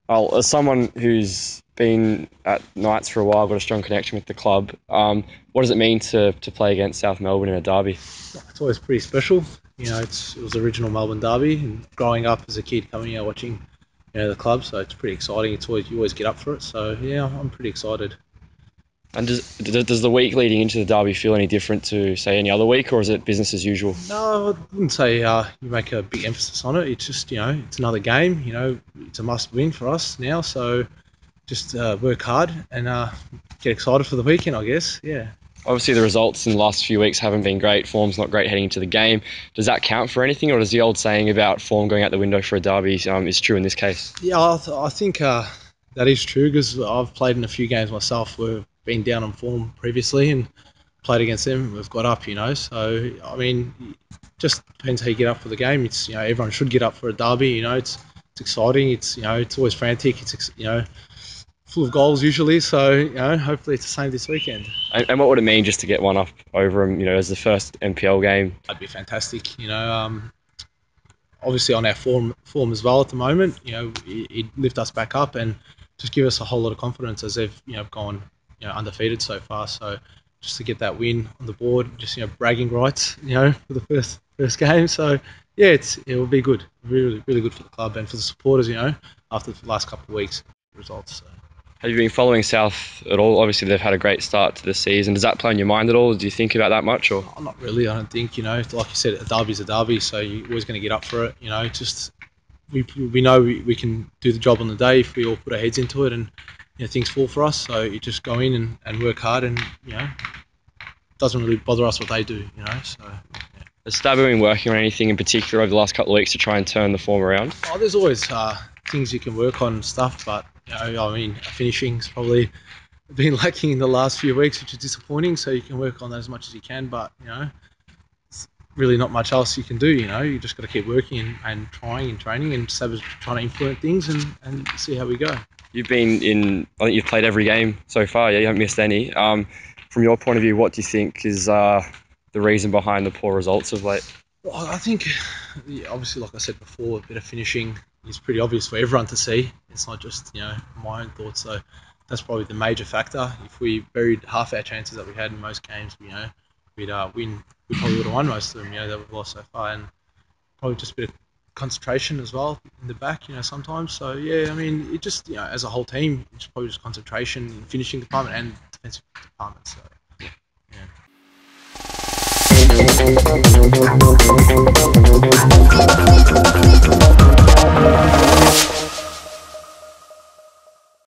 Well, as someone who's been at Knights for a while, got a strong connection with the club, what does it mean to play against South Melbourne in a derby? It's always pretty special. You know, it was the original Melbourne derby, and growing up as a kid coming out watching, the club, so it's pretty exciting. You always get up for it. So yeah, I'm pretty excited. And does the week leading into the derby feel any different to, say, any other week, or is it business as usual? No, I wouldn't say you make a big emphasis on it. It's just, it's another game. It's a must win for us now. So just work hard and get excited for the weekend, I guess. Yeah. Obviously, the results in the last few weeks haven't been great. Form's not great heading into the game. Does that count for anything, or does the old saying about form going out the window for a derby is true in this case? Yeah, I think that is true because I've played in a few games myself where I've been down on form previously and played against them. We've got up, So I mean, just depends how you get up for the game. It's everyone should get up for a derby. It's exciting. It's it's always frantic. It's full of goals usually. So hopefully it's the same this weekend. And what would it mean just to get one up over them? As the first NPL game. That'd be fantastic. Obviously on our form as well at the moment. It'd lift us back up and just give us a whole lot of confidence as they've gone undefeated so far. So just to get that win on the board, just bragging rights, for the first game. So yeah, it will be good, really good for the club and for the supporters. After the last couple of weeks results. So. Have you been following South at all? Obviously, they've had a great start to the season. Does that play in your mind at all? Do you think about that much? Or not really. I don't think. Like you said, a derby's a derby, so you're always going to get up for it. Just we know we can do the job on the day if we all put our heads into it, and things fall for us. So you just go in and work hard, and it doesn't really bother us what they do. So. Yeah. Has Stabbo been working on anything in particular over the last couple of weeks to try and turn the form around? Oh, there's always things you can work on and stuff, but finishing's probably been lacking in the last few weeks, which is disappointing. So you can work on that as much as you can, but it's really not much else you can do. You just got to keep working and trying and training and trying to implement things and see how we go. You've been I think you've played every game so far. Yeah, you haven't missed any. From your point of view, what do you think is the reason behind the poor results of late? Well, I think, obviously, like I said before, a bit of finishing is pretty obvious for everyone to see. It's not just, my own thoughts. So that's probably the major factor. If we buried half our chances that we had in most games, we'd win. We probably would have won most of them, that we've lost so far. And probably just a bit of concentration as well in the back, sometimes. So, yeah, I mean, it just, as a whole team, it's probably just concentration in finishing department and defensive department. So, yeah.